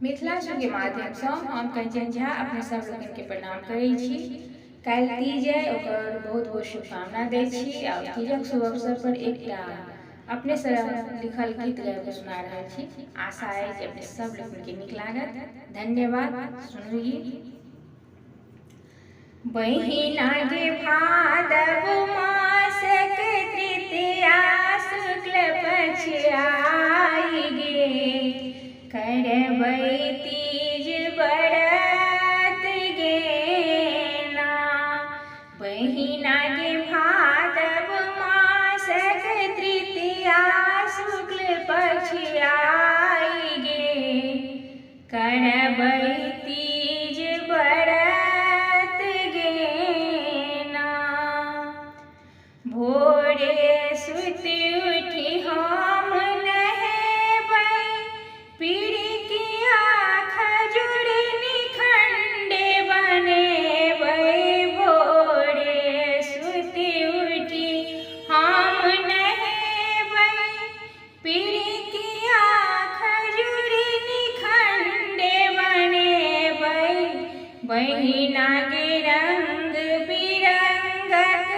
मिथिला शो के माध्यम से हम कंचन झा अपने सब लोगन के प्रणाम करै छी। काल तीज है, ओकर बहुत बहुत शुभकामना दै छी। और तीजक शुभ अवसर पर एकटा अपने से लिखल गीत गाबि के सुना रहल छी। आशा है कि अपने सब लोगन के नीक लागत। धन्यवाद। सुनू गीत। बहिना गे भादव मासक तृतीया शुक्ल पक्ष आई गे, करबै तीज बरत गे ना। बहिना गे भादव मासक तृतीया शुक्ल पक्ष आई गे, करबै तीज बरत गे ना। भोरे सुत उठी हम नहेबै, पिड़किया खजूर निखंडे बनेबै। भोरे सुत उठी हम नहेबै, पिड़किया खजूर निखंडे बनेबै। बहिना गे रंग बिरंगक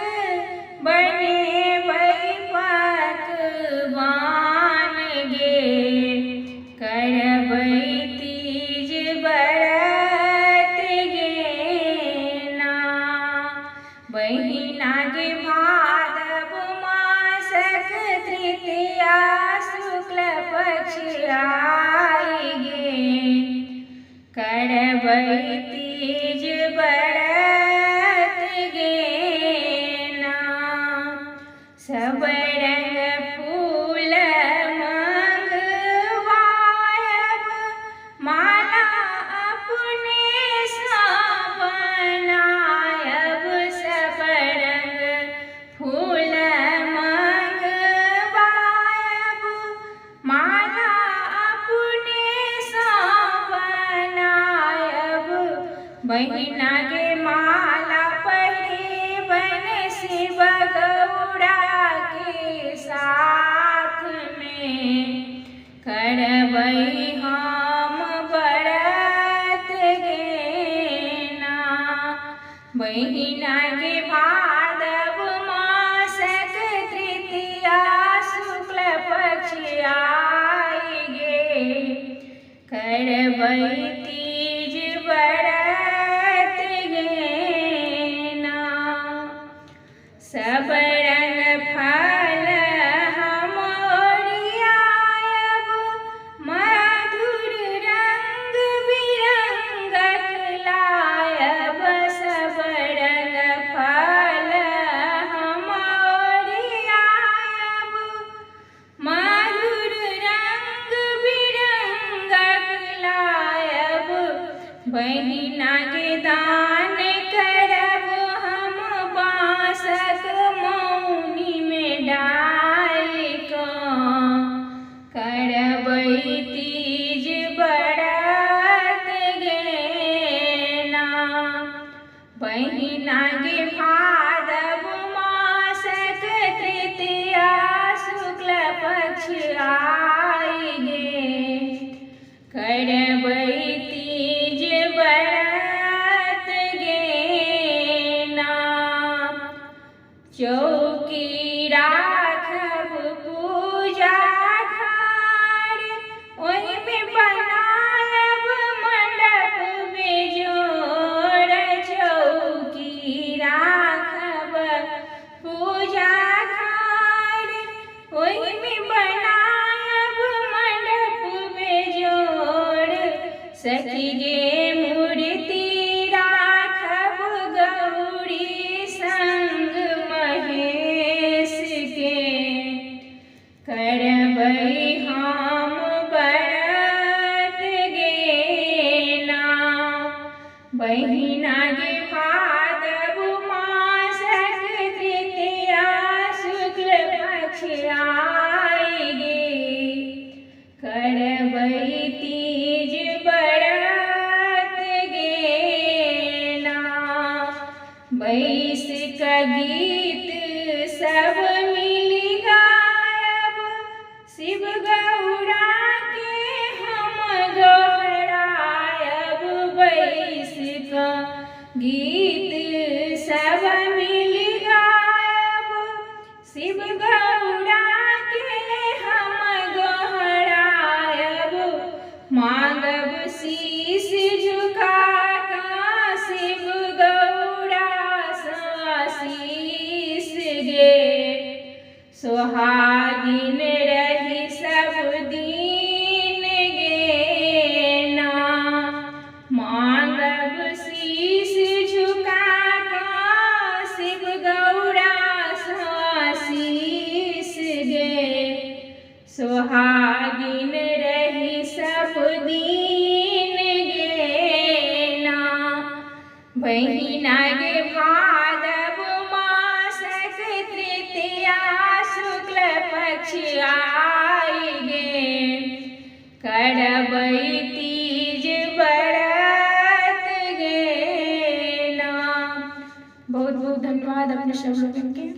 बनेबै पकवान गे, करबै तीज बरत गे ना। बहिना गे भादव मासक तृतीया शुक्ल पक्ष आई गे, करबै तीज बरत गे ना। सब रंग फूल मंगवायब, माला अपने सा बनायब। सब रंग फूल मंगवायब, माला अपने सा बनायब। बहिना गे माला पहिरेबन शिव गौरा के साथ में, करबै हम बरत गे ना। बहिना गे भादव मासक तृतीया शुक्ल पक्ष आई गे, करबै तीज बरत गे ना। सब रंग फल हम ओरियायब, मधुर रंग बिरंगक लायब। सब रंग फल हम ओरियायब, मधुर रंग बिरंगक लायब। बहिना गे दान करब हम बाँसक मौनी में डाल कऽ, करबै तीज बरत गे ना। बहिना गे भादव मासक तृतीया शुक्ल पक्ष आई गे, करबै तीज बरत गे ना। चौकी राखब पूजा घर, ओहिमे बनायब मंडप बेजोड़। चौकी राखब पूजा घर, ओहिमे बनायब मंडप बेजोड़। सखी गे मूर्ति राखब गौरी संग महेश के, करबै हम बरत गे ना। बहिना गे भादव मासक तृतीया शुक्ल पक्ष आई गे, करबै तीज बरत गे ना। बैस क गीत सब मिल गायब, शिव गौरा के हम गोहरा सुहागिन रही सब दिन गेना। बहिना गे भादव मासक तृतीया शुक्ल पक्ष आई गे। करबै तीज व्रत गे ना। बहुत बहुत धन्यवाद अपने सब लोगन के।